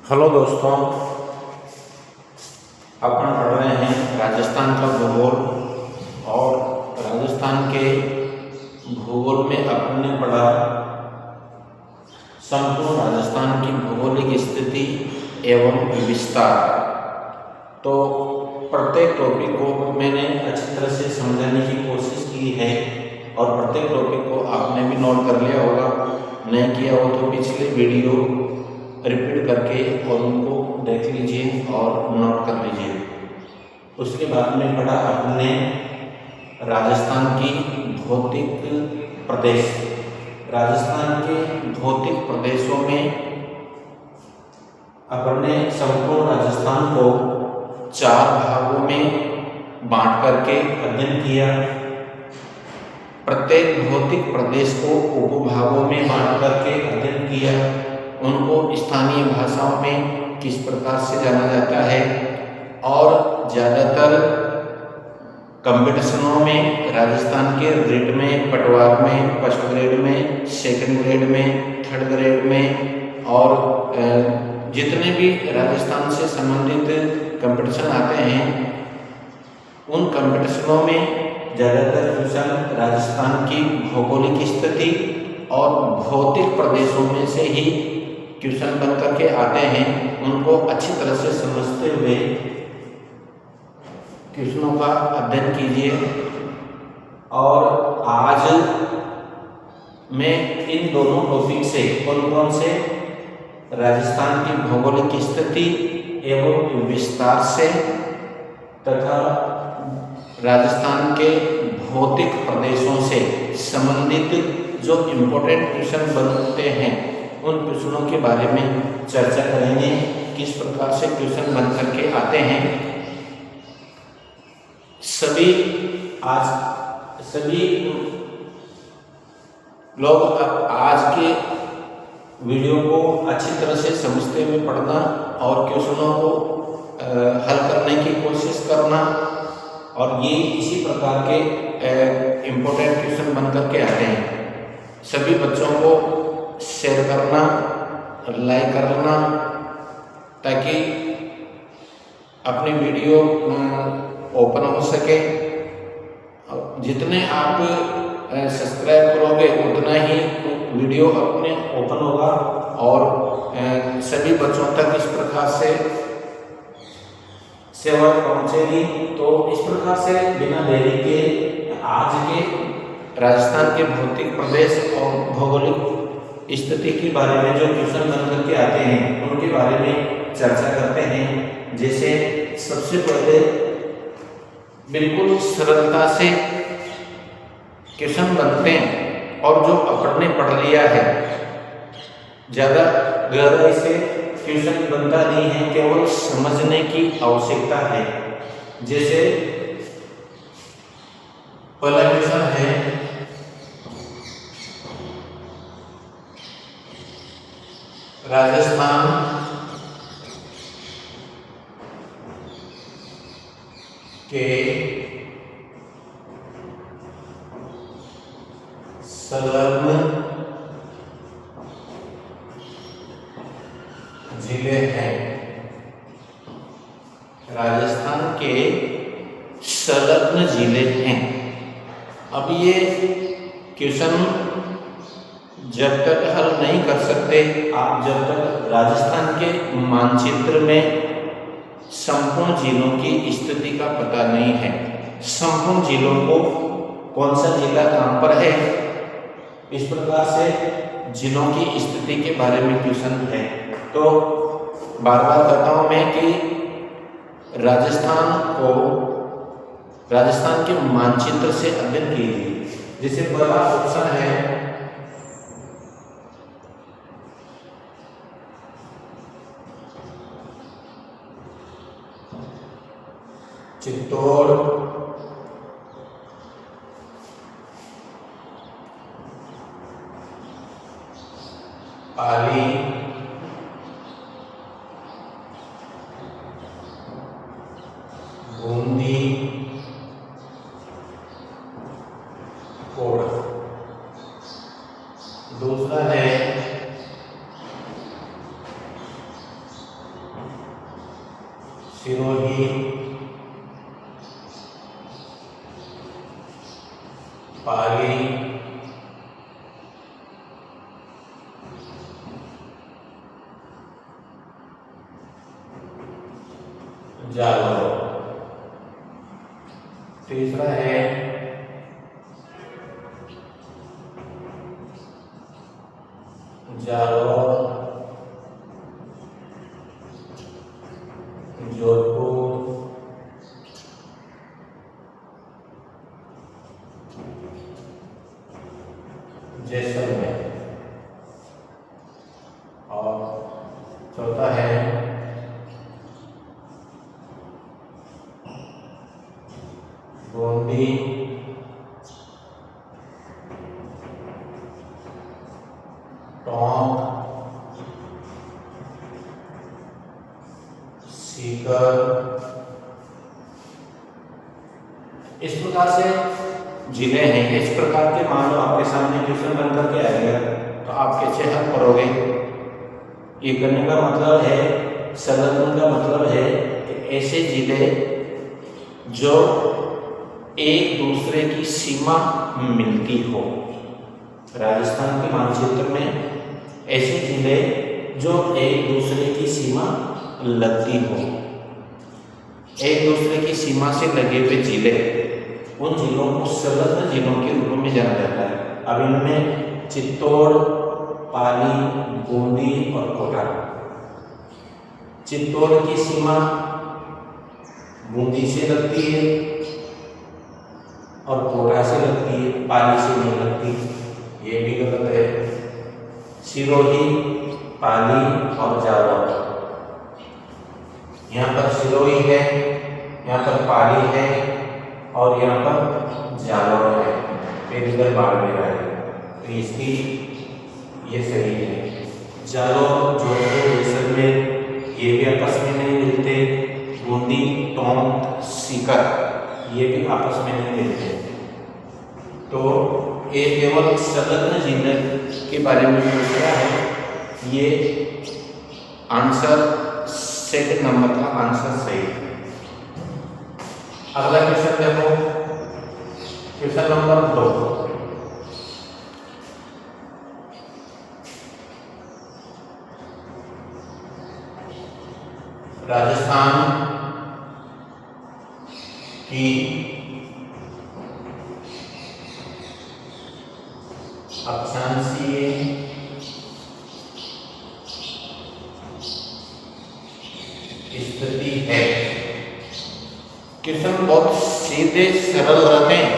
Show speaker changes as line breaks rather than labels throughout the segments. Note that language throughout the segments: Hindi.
हेलो दोस्तों, अपन पढ़ रहे हैं राजस्थान का भूगोल। और राजस्थान के भूगोल में अपन ने पढ़ा संपूर्ण राजस्थान की भौगोलिक स्थिति एवं विस्तार। तो प्रत्येक टॉपिक को मैंने अच्छी तरह से समझाने की कोशिश की है और प्रत्येक टॉपिक को आपने भी नोट कर लिया होगा। नहीं किया हो तो पिछले वीडियो रिपीट करके और उनको देख लीजिए और नोट कर लीजिए। उसके बाद में पढ़ा आपने राजस्थान की भौतिक प्रदेश। राजस्थान के भौतिक प्रदेशों में अपन ने संपूर्ण राजस्थान को 4 भागों में बांट करके अध्ययन किया। प्रत्येक भौतिक प्रदेश को उपभागों में बांट करके अध्ययन किया। उनको स्थानीय भाषाओं में किस प्रकार से जाना जाता है और ज़्यादातर कंपटीशनों में राजस्थान के रिट में, पटवार में, फर्स्ट ग्रेड में, सेकंड ग्रेड में, थर्ड ग्रेड में और जितने भी राजस्थान से संबंधित कंपटीशन आते हैं उन कंपटीशनों में ज़्यादातर क्वेश्चन राजस्थान की भौगोलिक स्थिति और भौतिक प्रदेशों में से ही क्वेश्चन बन करके आते हैं। उनको अच्छी तरह से समझते हुए क्वेश्चनों का अध्ययन कीजिए। और आज मैं इन दोनों टॉपिक से कौन से राजस्थान की भौगोलिक स्थिति एवं विस्तार से तथा राजस्थान के भौतिक प्रदेशों से संबंधित जो इम्पोर्टेंट क्वेश्चन बनते हैं उन क्वेश्चनों के बारे में चर्चा करेंगे। किस प्रकार से क्वेश्चन बन करके आते हैं। सभी लोग आज के वीडियो को अच्छी तरह से समझते हुए पढ़ना और क्वेश्चनों को हल करने की कोशिश करना। और ये इसी प्रकार के इम्पोर्टेंट क्वेश्चन बन करके आते हैं। सभी बच्चों को शेयर करना, लाइक करना ताकि अपनी वीडियो ओपन हो सके। जितने आप सब्सक्राइब करोगे उतना ही वीडियो अपने ओपन होगा और सभी बच्चों तक इस प्रकार से सेवा पहुंचेगी। तो इस प्रकार से बिना देरी के आज के राजस्थान के भौतिक प्रदेश और भौगोलिक स्थिति के बारे में जो क्वेश्चन बन करके आते हैं उनके बारे में चर्चा करते हैं। जैसे सबसे पहले बिल्कुल सरलता से क्वेश्चन बनते हैं और जो अपन ने पढ़ लिया है ज़्यादा गहराई से क्वेश्चन बनता नहीं है, केवल समझने की आवश्यकता है। जैसे पहला क्वेश्चन है राजस्थान के संलग्न जिले हैं। राजस्थान के संलग्न जिले हैं। अब ये क्वेश्चन जब तक हल नहीं कर सकते आप, जब तक राजस्थान के मानचित्र में संपूर्ण जिलों की स्थिति का पता नहीं है, संपूर्ण जिलों को कौन सा जिला कहाँ पर है, इस प्रकार से जिलों की स्थिति के बारे में क्वेश्चन है। तो बार बार कहता हूँ मैं कि राजस्थान के मानचित्र से अध्ययन कीजिए। जैसे पहला ऑप्शन है चित्तौड़, पाली, बूंदी, कोटा। दूसरा है सिरोही, पाली, जालौर। तीसरा है जालौर, जोधपुर, जैसलमेर। और चौथा है बूंदी, टोंक, सीकर। इस प्रकार से जिले हैं। इस प्रकार के मान लो आपके सामने क्वेश्चन बन करके आएगा तो आप कैसे हल करोगे? ये करने का मतलब है, संलग्न का मतलब है कि ऐसे जिले जो एक दूसरे की सीमा मिलती हो। राजस्थान के मानचित्र में ऐसे जिले जो एक दूसरे की सीमा लगती हो, एक दूसरे की सीमा से लगे हुए जिले, उन जिलों को संलग्न जिलों के रूप में जाना जाता है। अब इनमें चित्तौड़, पाली, बूंदी और कोटा। चित्तौड़ की सीमा बूंदी से लगती है और कोटा से लगती है, पाली से नहीं लगती। ये भी गलत है। सिरोही, पाली और जालौर, यहाँ पर सिरोही है, यहाँ पर पाली है और यहाँ पर जालौर है, फिर इधर बाड़मेर है। तो इसकी ये सही है। जालौर, जोधपुर, जैसलमेर ये भी आपस में नहीं मिलते। बूंदी, टोंक, सीकर ये भी आपस में नहीं मिलते। तो ये केवल संलग्न जिले के बारे में पूछ रहा है। ये आंसर सेकंड नंबर का आंसर सही है। अगला क्वेश्चन देखो, क्वेश्चन नंबर 2। राजस्थान की अक्षांशीय स्थिति है। क्वेश्चन बहुत सीधे सरल रहते हैं,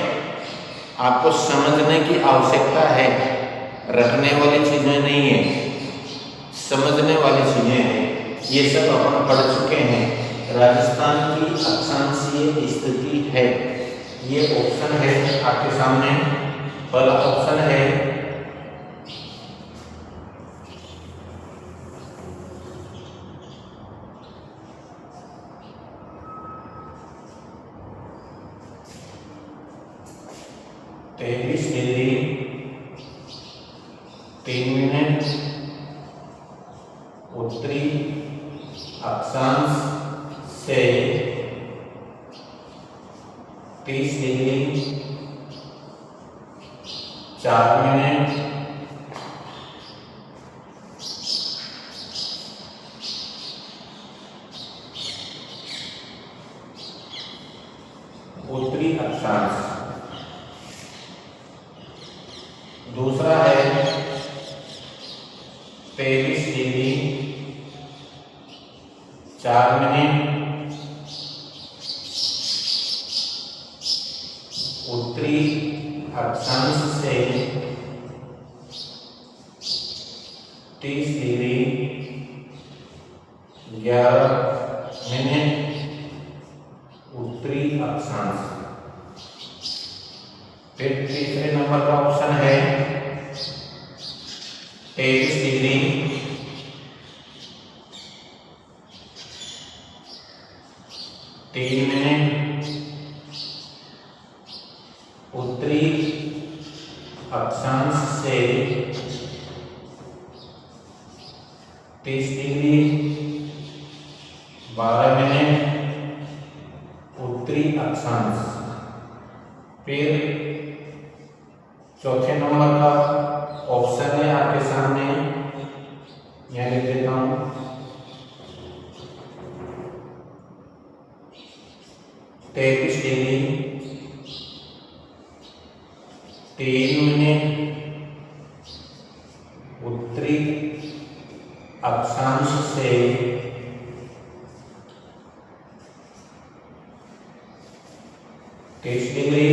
आपको समझने की आवश्यकता है। रखने वाली चीजें नहीं है, समझने वाली चीजें हैं। ये सब अपन पढ़ चुके हैं। राजस्थान की अक्षांशीय स्थिति है, ये ऑप्शन है आपके सामने। पहला ऑप्शन है -23°3' उत्तरी अक्षांश से 30°4' उत्तरी अक्षांश। दूसरा है 23°4' उत्तरी अक्षांश से 30°11' उत्तरी अक्षांश। फिर तीसरे नंबर का ऑप्शन है 23°3' उत्तरी अक्षांश से 30°12' उत्तरी अक्षांश। फिर चौथे नंबर का ऑप्शन है आपके सामने, यहाँ लिख देता हूं 23 डिग्री 3 मिनट उत्तरी अक्षांश से 23 डिग्री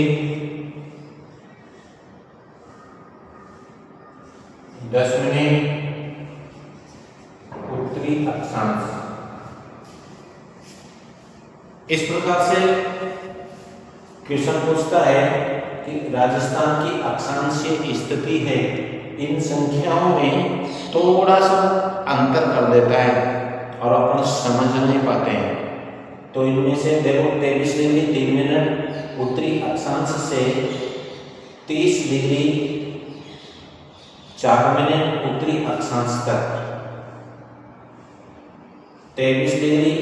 10 मिनट उत्तरी अक्षांश। इस प्रकार से क्वेश्चन पूछता है कि राजस्थान की अक्षांशीय स्थिति है, इन संख्याओं में थोड़ा सा अंतर कर देता है और अपन समझ नहीं पाते हैं। तो इनमें से देखो 23 डिग्री 3 मिनट उत्तरी अक्षांश से 30 डिग्री 4 मिनट उत्तरी अक्षांश तक, 23 डिग्री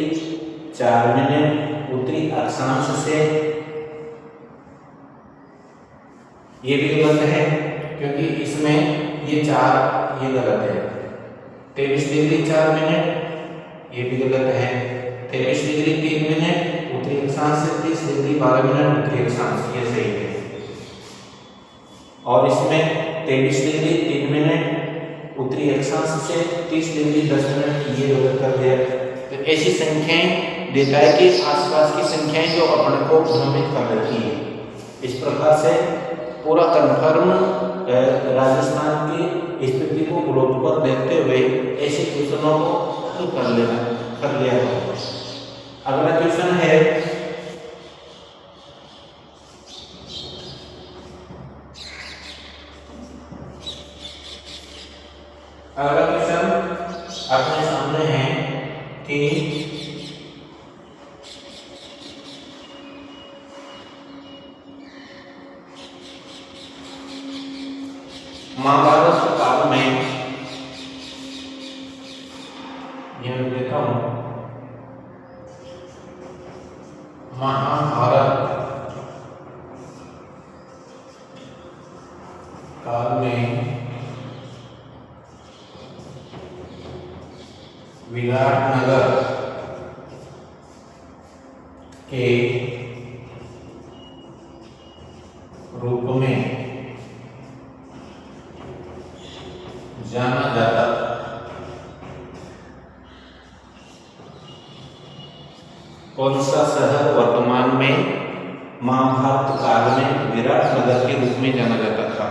4 मिनट उत्तरी अक्षांश से, ये भी गलत है क्योंकि इसमें ये 4 ये गलत है। 23 डिग्री 4 मिनट ये भी गलत है। 23 डिग्री 3 मिनट उत्तरी अक्षांश से 30 डिग्री 12 मिनट उत्तरी अक्षांश, ये सही है। और इसमें 23 डिग्री 3 मिनट उत्तरी अक्षांश से 30 डिग्री 10 मिनट ये गलत कर दिया। तो ऐसी संख्याएं देता है कि आसपास की संख्याएं जो अपन को भ्रमित कर रही है। इस प्रकार से पूरा कन्फर्म राजस्थान की स्थिति को ग्लोब पर देखते हुए ऐसे क्वेश्चनों को हल कर लिया। अगला क्वेश्चन है, अगला क्वेश्चन अपने सामने है कि महाभारत काल में, यह देता हूं, महाभारत काल में विराटनगर के रूप में जाना जाता था। कौन सा शहर वर्तमान में महाभारत काल में विराटनगर के रूप में जाना जाता था?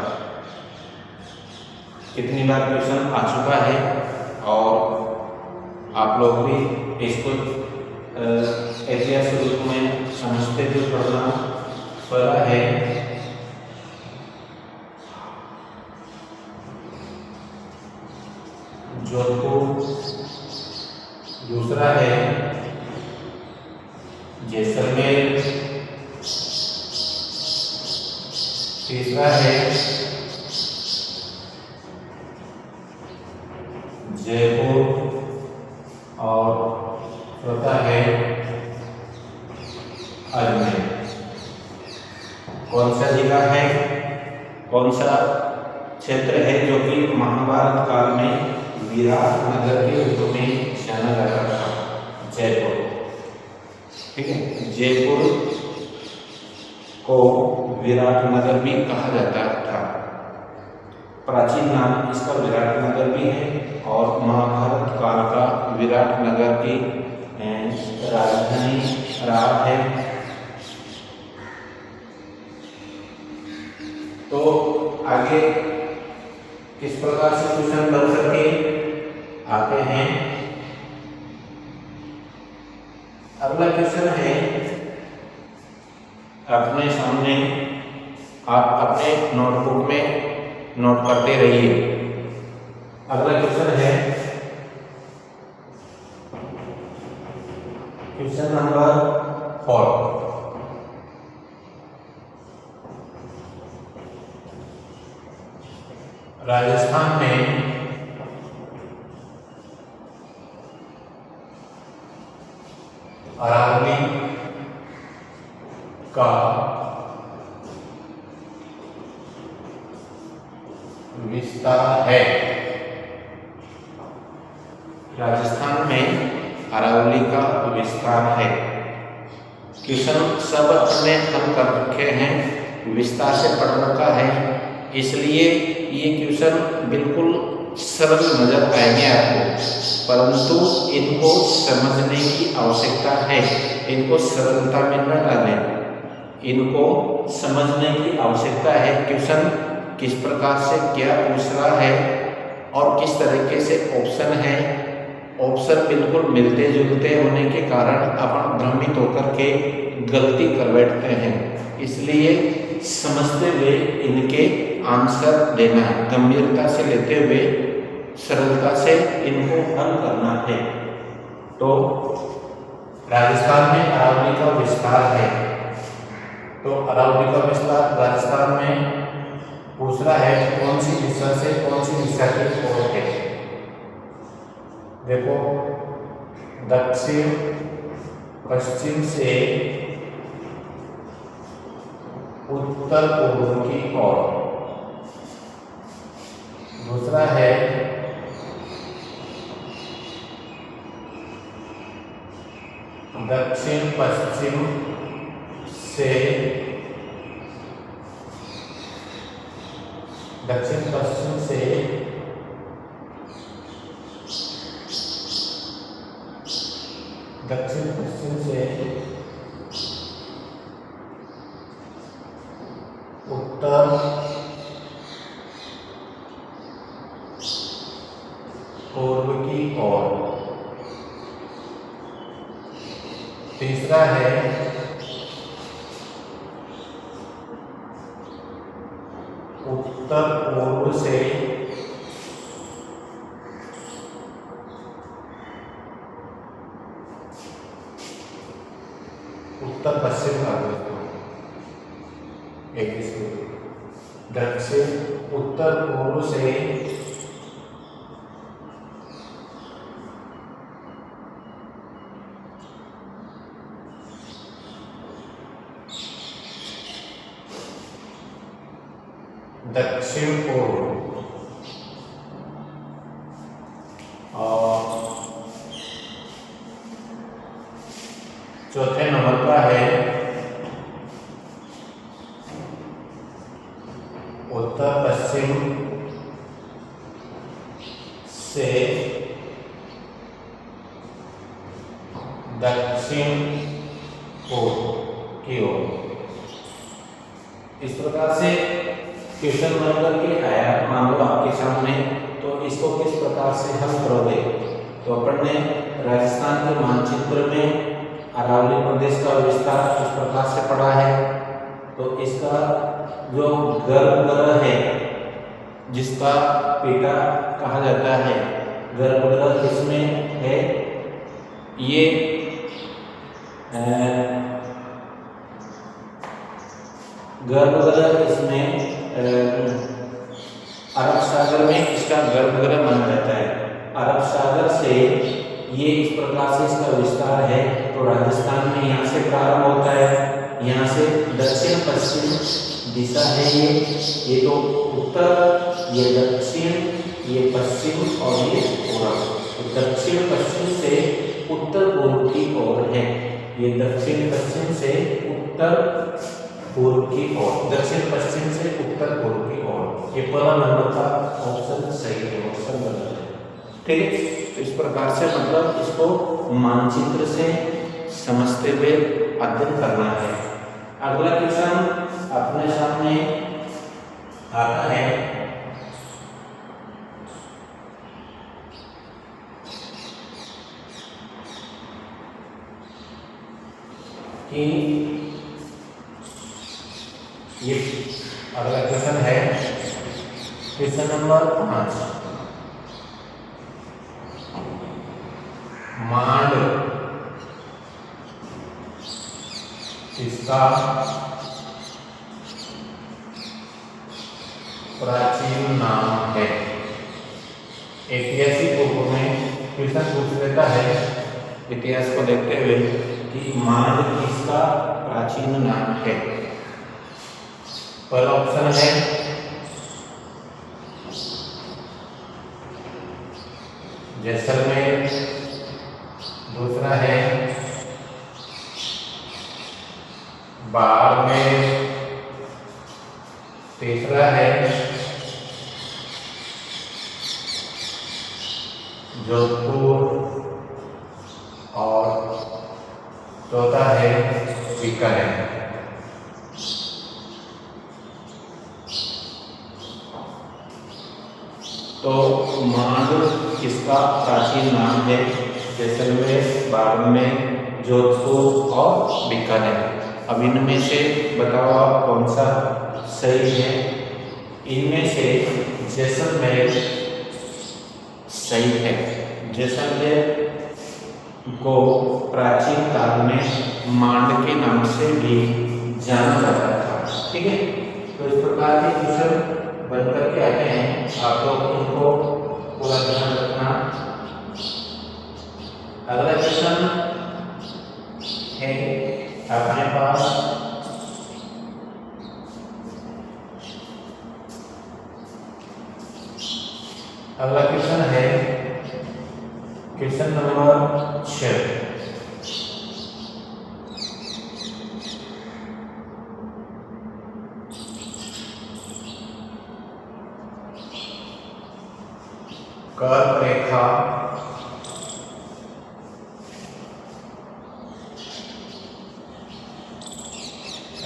कितनी बार क्वेश्चन आ चुका है और आप लोग भी इसको ऐतिहासिक रूप में समझते हुए पढ़ना पड़ा है। जोधपुर, दूसरा है जैसलमेर, तीसरा है जयपुर और चौथा है अजमेर। कौन सा जिला है, कौन सा क्षेत्र है जो कि महाभारत काल में विराटनगर के रूप में जाना जाता था? जयपुर। ठीक है, जयपुर को विराटनगर भी कहा जाता था। प्राचीन नाम इसका विराटनगर भी है और महाभारत काल का विराटनगर की राजधानी रहा है। तो आगे किस प्रकार से क्वेश्चन बन सके आते हैं। अगला क्वेश्चन है अपने सामने, आप अपने नोटबुक में नोट करते रहिए। अगला क्वेश्चन है क्वेश्चन नंबर 4। राजस्थान में अरावली का विस्तार है। राजस्थान में अरावली का विस्तार है। क्वेश्चन सब अपने हल कर रखे हैं, विस्तार से पढ़ रखा है, इसलिए ये क्वेश्चन बिल्कुल सरल नजर आएंगे आपको, परंतु इनको समझने की आवश्यकता है। इनको सरलता में न डालें, इनको समझने की आवश्यकता है। क्वेश्चन किस प्रकार से क्या पूछ रहा है और किस तरीके से ऑप्शन है। ऑप्शन बिल्कुल मिलते जुलते होने के कारण अपन भ्रमित होकर के गलती कर बैठते हैं, इसलिए समझते हुए इनके आंसर देना, गंभीरता से लेते हुए सरलता से इनको हल करना है। तो राजस्थान में अरावली का विस्तार है, तो अरावली का विस्तार राजस्थान में पूछ रहा है कौन सी दिशा से कौन सी दिशा की ओर है। देखो, दक्षिण पश्चिम से उत्तर पूर्व की ओर। दूसरा है दक्षिण पश्चिम से दक्षिण पश्चिम से उत्तर पूर्व की ओर। तीसरा है उत्तर पूर्व से उत्तर पश्चिम का दक्षिण उत्तर पूर्व से दक्षिण पूर्व। और चौथे नंबर का है उत्तर पश्चिम से दक्षिण पूर्व की ओर। इस प्रकार से क्वेश्चन बनकर के आया, मान लो आपके सामने, तो इसको किस प्रकार से हल करोगे। तो अपन ने राजस्थान के मानचित्र में अरावली प्रदेश का विस्तार इस प्रकार से पढ़ा है। तो इसका जो गर्भगृह है, जिसका पेटा कहा जाता है, गर्भगृह किसमें है, ये गर्भगृह इसमें अरब सागर में इसका गर्भगृह माना जाता है। अरब सागर से ये इस प्रकार से इसका विस्तार है। तो राजस्थान में यहाँ से प्रारंभ होता है, यहाँ से दक्षिण पश्चिम दिशा है ये तो उत्तर, ये दक्षिण, ये पश्चिम और ये पूर्व। तो दक्षिण पश्चिम से उत्तर पूर्व की ओर है, ये दक्षिण पश्चिम से उत्तर पूर्व की ओर, दक्षिण पश्चिम से उत्तर पूर्व की ओर। ये पहला नंबर का ऑप्शन सही है, ऑप्शन गलत है। ठीक है, तो इस प्रकार से मतलब इसको मानचित्र से समझते हुए अध्ययन करना है। अगला क्वेश्चन अपने सामने आता है कि ये अगला क्वेश्चन है क्वेश्चन नंबर 5। मांड इसका प्राचीन नाम है। ऐतिहासिक बुक में क्वेश्चन पूछ लेता है कि इतिहास को देखते हुए कि मांड किसका प्राचीन नाम है। पहला ऑप्शन है जैसलमेर, दूसरा है बाड़मेर, तीसरा है जोधपुर और चौथा है बीकानेर। तो मांड किसका प्राचीन नाम है? जैसलमेर, बाड़मेर, जोधपुर और बीकानेर। अब इनमें से बताओ आप कौन सा सही है। इनमें से जैसलमेर सही है। जैसलमेर को प्राचीन काल में मांड के नाम से भी जाना जाता था। ठीक है, तो इस प्रकार के क्वेश्चन बन करके आते हैं। आप लोग उनको पूरा ध्यान रखना। अगला क्वेश्चन है अपने पास अगला क्वेश्चन है क्वेश्चन नंबर 6। कर्क रेखा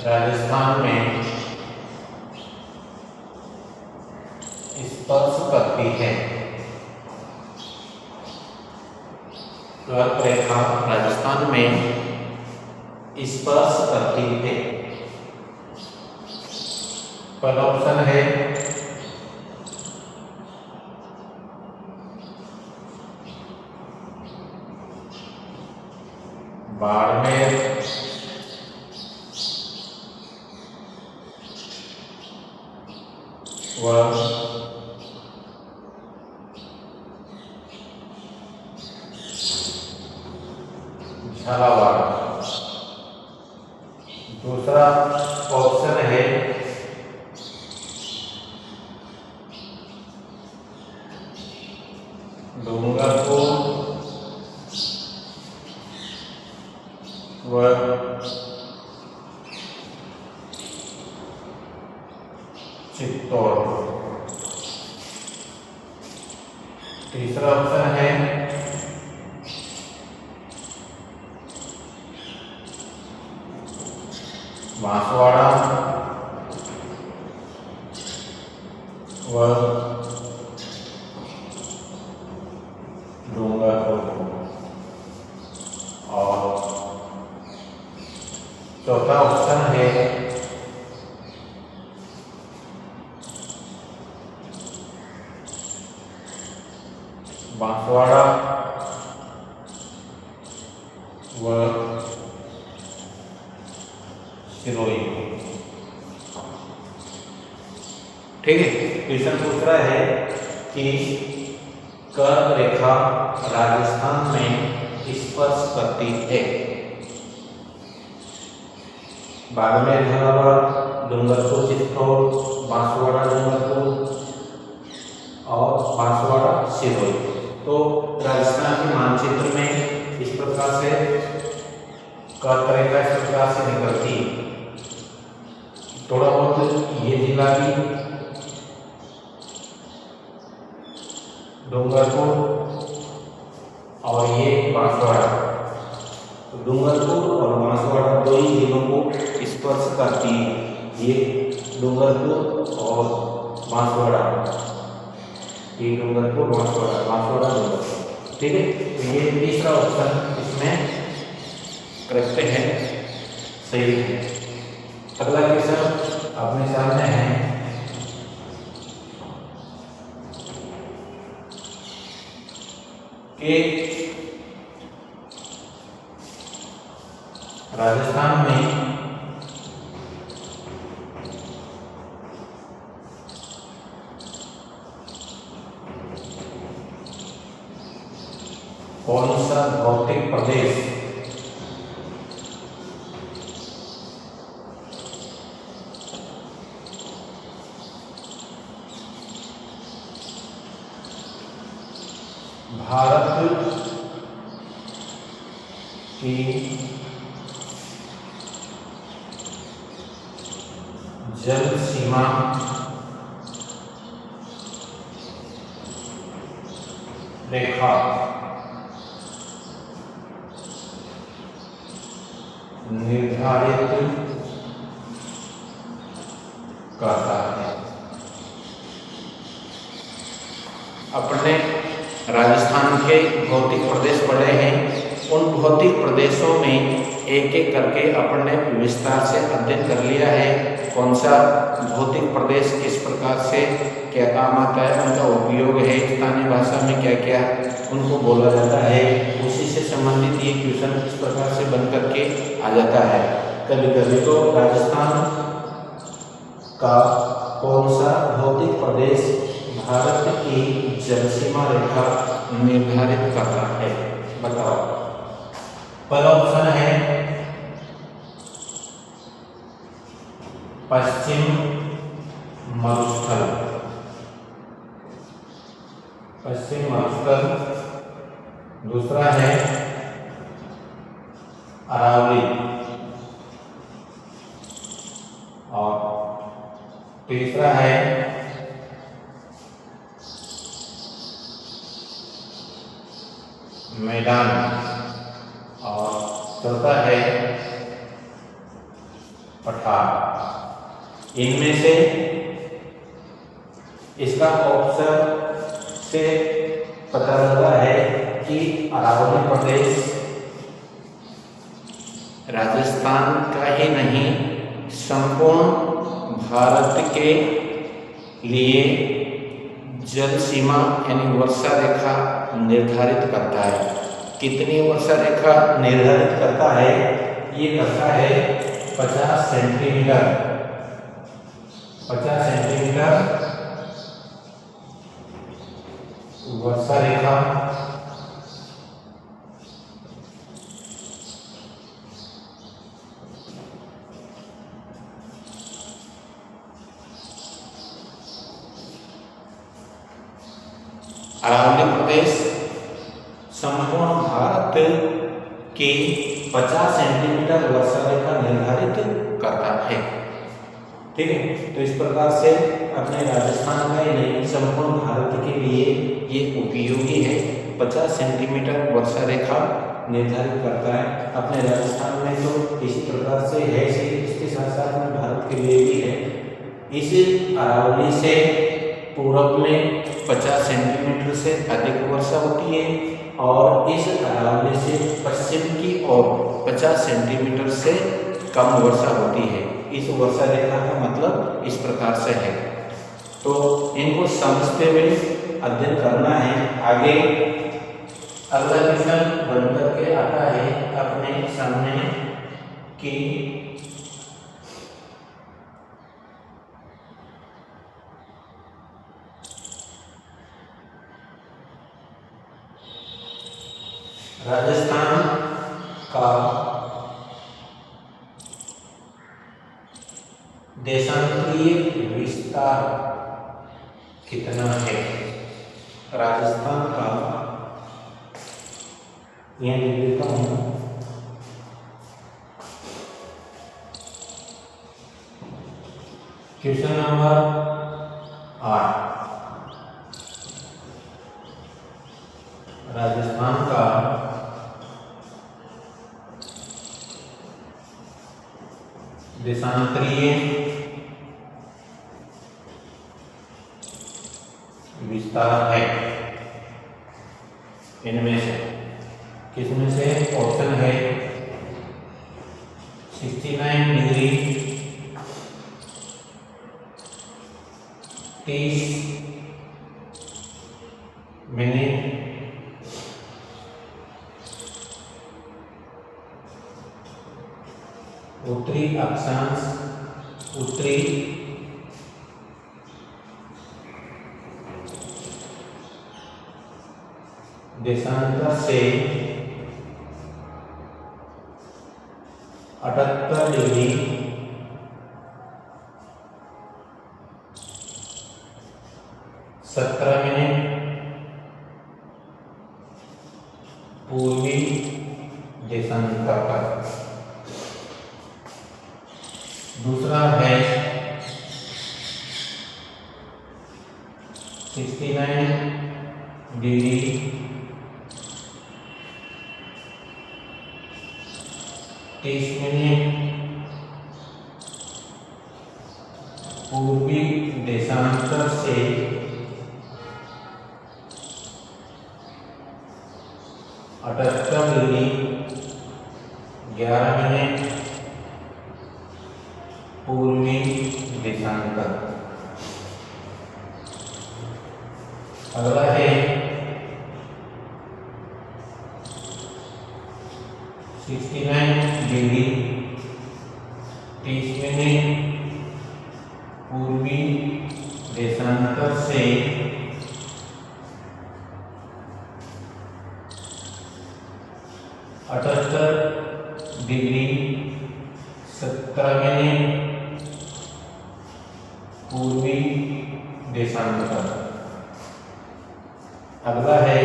राजस्थान में स्पर्श करती है। कर्क रेखा राजस्थान में स्पर्श करती है। पहला ऑप्शन है बाड़मेर, व झालावाड़। दूसरा ऑप्शन है डूंगरपुर व चित्तौड़। तीसरा ऑप्शन है बांसवाड़ा व डूंगरपुर। और चौथा ऑप्शन है बांसवाड़ा व सिरोही। ठीक है, क्वेश्चन पूछ रहा है कि कर्क रेखा राजस्थान में स्पर्श करती है। बाड़मेर, झालावाड़, डूंगरपुर, चित्तौड़, बांसवाड़ा, डूंगरपुर और बांसवाड़ा, सिरोही। तो राजस्थान के मानचित्र में इस प्रकार से कर्क रेखा इस प्रकार से निकलती। थोड़ा बहुत ये जिला भी डूंगरपुर और ये बांसवाड़ा। तो डूंगरपुर और बांसवाड़ा दो ही जिलों को स्पर्श करती। ये डूंगरपुर और बांसवाड़ा, ये डूंगरपुर बांसवाड़ा, बांसवाड़ा डूंगरपुर। ठीक है, तो ये तीसरा ऑप्शन इसमें करेक्ट है, सही है। अगला क्वेश्चन अपने सामने है कि राजस्थान में कौन सा भौतिक भौतिक प्रदेश भारत की जल सीमा रेखा निर्धारित करता है। अपने राजस्थान के भौतिक प्रदेश पड़े हैं, उन भौतिक प्रदेशों में एक एक करके अपने विस्तार से अध्ययन कर लिया है। कौन सा भौतिक प्रदेश किस प्रकार से क्या काम आता है, उनका उपयोग है, स्थानीय भाषा में क्या क्या उनको बोला जाता है, उसी से संबंधित ये क्वेश्चन इस प्रकार से बन करके आ जाता है। कभी कभी तो राजस्थान का कौन सा भौतिक प्रदेश भारत की जल सीमा रेखा निर्धारित करता है, बताओ। पहला ऑप्शन है पश्चिम मरुस्थल, पश्चिम मरुस्थल। दूसरा है अरावली और तीसरा है मैदान और चौथा है पठार। इनमें से इसका ऑप्शन से पता लगा है कि अरावली प्रदेश राजस्थान का ही नहीं संपूर्ण भारत के लिए जल सीमा यानी वर्षा रेखा निर्धारित करता है। कितनी वर्षा रेखा निर्धारित करता है? ये करता है 50 सेंटीमीटर, 50 सेंटीमीटर वर्षा रेखा अरावली प्रदेश संपूर्ण भारत की 50 सेंटीमीटर वर्षा रेखा निर्धारित करता है। ठीक है, तो इस प्रकार से अपने राजस्थान का ही नहीं संपूर्ण भारत के लिए ये उपयोगी है। 50 सेंटीमीटर वर्षा रेखा निर्धारित करता है। अपने राजस्थान में तो इसी प्रकार से है, इसके साथ साथ में भारत के लिए भी है। इस अरावली से पूरब में 50 सेंटीमीटर से अधिक वर्षा होती है और इस अरावली से पश्चिम की ओर 50 सेंटीमीटर से कम वर्षा होती है। इस वर्षा रेखा का मतलब इस प्रकार से है। तो इनको समझते हुए अध्ययन करना है। आगे अगला क्वेश्चन बन करके आता है अपने सामने कि राजस्थान का देशांतरीय विस्तार कितना है? राजस्थान का यह लिख देता हूं, क्वेश्चन नंबर 8। राजस्थान का देशांतरीय विस्तार है। इनमें से किसमें से? ऑप्शन है 69 डिग्री 30 मिनट उत्तरी अक्षांश, उत्तरी देशांतर से 78 डिग्री 17 मिनट पूर्वी देशांतर पर। दूसरा है 69 डिग्री 30 मिनट पूर्वी देशांतर से 78 डिग्री 11 मिनट पूर्वी देशांतर। अगला है 69 डिग्री 30 मिनट पूर्वी देशांतर से 78 डिग्री 17 मिनट पूर्वी देशांतर। अगला है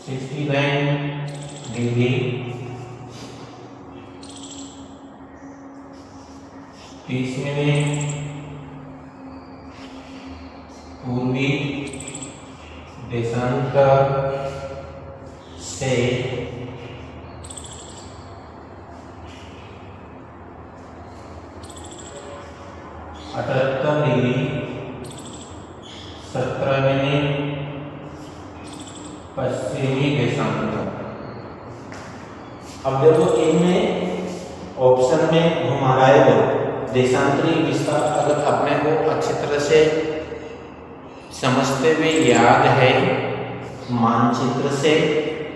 69 डिग्री 30 मिनट पूर्वी देशांतर से 78 डिग्री 17 मिनट पश्चिमी देशांतर। अब देखो इनमें ऑप्शन में घुमाए हुए देशांतरी विस्तार अगर अपने को अच्छी तरह से समझते हुए याद है मानचित्र से,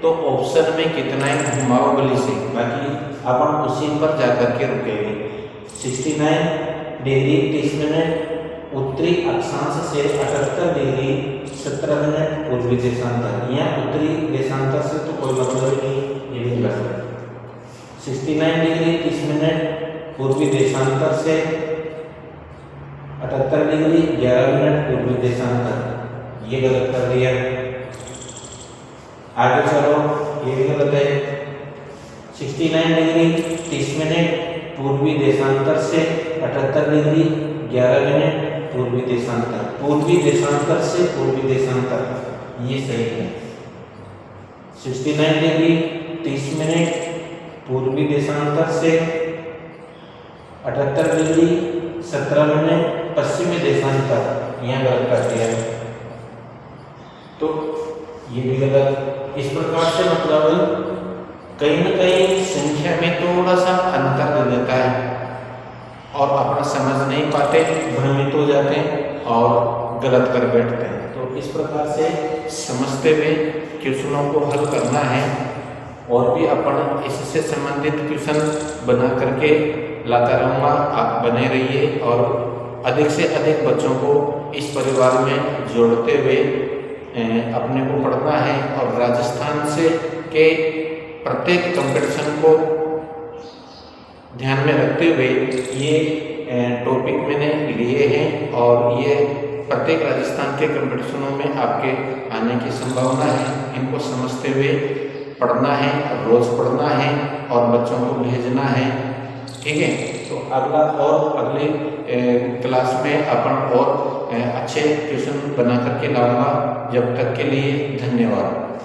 तो ऑप्शन में कितना ही घुमाओ गली से, बाकी अपन उसी पर जाकर के रुकेंगे। 69 डिग्री 30 मिनट उत्तरी अक्षांश से 78 डिग्री 17 मिनट पूर्वी देशांतर। यहाँ उत्तरी देशांतर से तो कोई मतलब नहीं, ये भी गलत है। 69 डिग्री 30 मिनट पूर्वी देशांतर से 78 डिग्री 11 मिनट पूर्वी देशांतर, ये गलत कर दिया। आगे चलो, ये भी गलत है। 69 डिग्री 30 मिनट पूर्वी देशांतर से 78 डिग्री 11 मिनट पूर्वी देशांतर। पूर्वी देशांतर से पूर्वी देशांतर, ये सही है। 69 डिग्री 30 मिनट पूर्वी देशांतर से 78 डिग्री 17 मिनट पश्चिमी देशांतर, यहाँ गलत कर दिया है, तो ये भी गलत। इस प्रकार से मतलब कहीं न कहीं संख्या में थोड़ा सा अंतर दे देता है और अपना समझ नहीं पाते, भ्रमित हो जाते हैं और गलत कर बैठते हैं। तो इस प्रकार से समझते हुए क्वेश्चनों को हल करना है, और भी अपन इससे संबंधित क्वेश्चन बना करके लाता रहूँगा। आप बने रहिए और अधिक से अधिक बच्चों को इस परिवार में जोड़ते हुए अपने को पढ़ना है। और राजस्थान से के प्रत्येक कंपटीशन को ध्यान में रखते हुए ये टॉपिक मैंने लिए हैं, और ये प्रत्येक राजस्थान के कंपटीशनों में आपके आने की संभावना है। इनको समझते हुए पढ़ना है, रोज पढ़ना है और बच्चों को भेजना है, ठीक है। तो अगला और अगले क्लास में अपन और अच्छे क्वेश्चन बना करके लाऊंगा। जब तक के लिए धन्यवाद।